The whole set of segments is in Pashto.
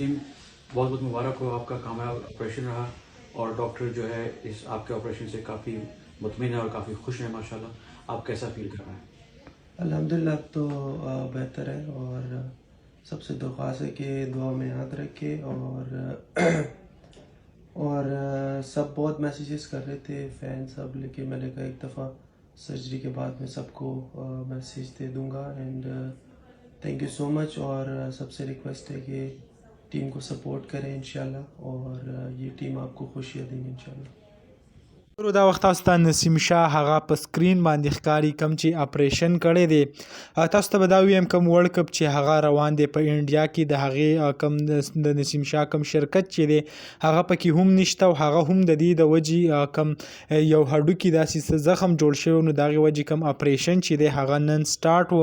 तस्लीम, बहुत बहुत मुबारक हो, आपका कामयाब ऑपरेशन रहा और डॉक्टर जो है इस आपके ऑपरेशन से काफ़ी मुतमिन है और काफ़ी खुश है माशाल्लाह। आप कैसा फील कर रहे हैं? अल्हम्दुलिल्लाह अब तो बेहतर है और सबसे दरख्वास्त है कि दुआ में याद रखे और सब बहुत मैसेजेस कर रहे थे फैन सब, लेकिन मैंने कहा एक दफ़ा सर्जरी के बाद मैं सबको मैसेज दे दूंगा। And thank you so much. और सबसे रिक्वेस्ट है कि टीम को सपोर्ट करें इंशाल्लाह और ये टीम आपको खुशियाँ देंगे इंशाल्लाह। دا وخت تاسو ته نسیم شاه هغه په سکرین باندې ښکاری کم چې اپریشن کړی دی. تاسو ته به دا ویم کم ورلد کپ چې هغه روان دی په انډیا کې د هغې کم د نسیم شاه کم شرکت چې دی هغه پکې هم نشته او هغه هم د دې د وجې کم یو هډوکي داسې زخم جوړ شوی نو دغه وجې کم اپریشن چې دی هغه نن سٹارټ و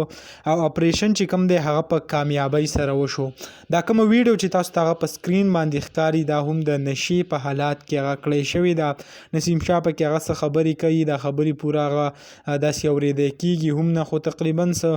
او اپریشن چې کم دی هغه په کامیابی سره وشو. دا کوم ویډیو چې تاسو ته هغه په سکرین باندې ښکاری دا هم د نشي په حالات کې هغه کړی شوی دا. نسیم شاه پکې هغه څه خبرې کوي، دا خبرې پوره هغه داسې اورېدی کېږي هم نه، خو تقریبا څه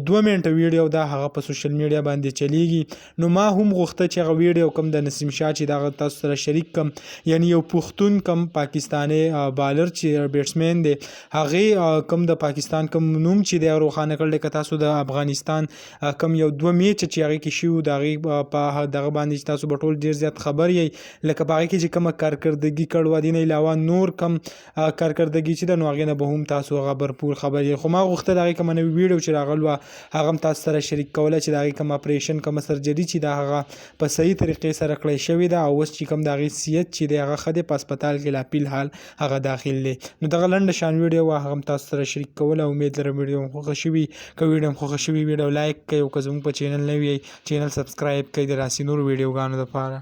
2 منټه ویډیو دا هغه په سوشل میډیا باندې چلیږي. نو ما هم غوښته چې هغه ویډیو کم د نسیم شاه چې دا تاسو سره شریک کم، یعنی یو پښتون کم پاکستاني بالر چې بیټسمین دی هغې کم د پاکستان کم نوم چې دی روښانه کړل که تاسو د افغانستان کم یو 2 میچ چې هغې کې شوي د هغې په دغه باندې چې تاسو به ټول ډېر زیات خبر یې لکه په هغې کې چې کومه کارکردګي کړې وه دې نه علاوه نور کم کارکردګي چې د نو هغې نه به هم تاسو هغه برپور خبر یې. خو ما غوښتل د هغې کومه نوې ویډیو چې راغلی وه هغه هم تاسو سره شریک کوله چې د هغې کوم اپریشن کومه سرجري چې دا هغه په صحیح طریقې سره کړی شوې ده او اوس چې کوم د هغې صحت چې دی هغه ښه دی په هسپتال کې لا فی الحال هغه داخل دی. نو دغه لنډه شان ویډیو وه هغه هم تاسو سره شریک کوله. امید لرم ویډیو هم خوښه شوي. که ویډیو هم خوښه شوي ویډیو لایک کړئ او که زموږ په چینل نوي یئ چینل سبسکرایب کړئ د داسې نورو ویډیوګانو دپاره.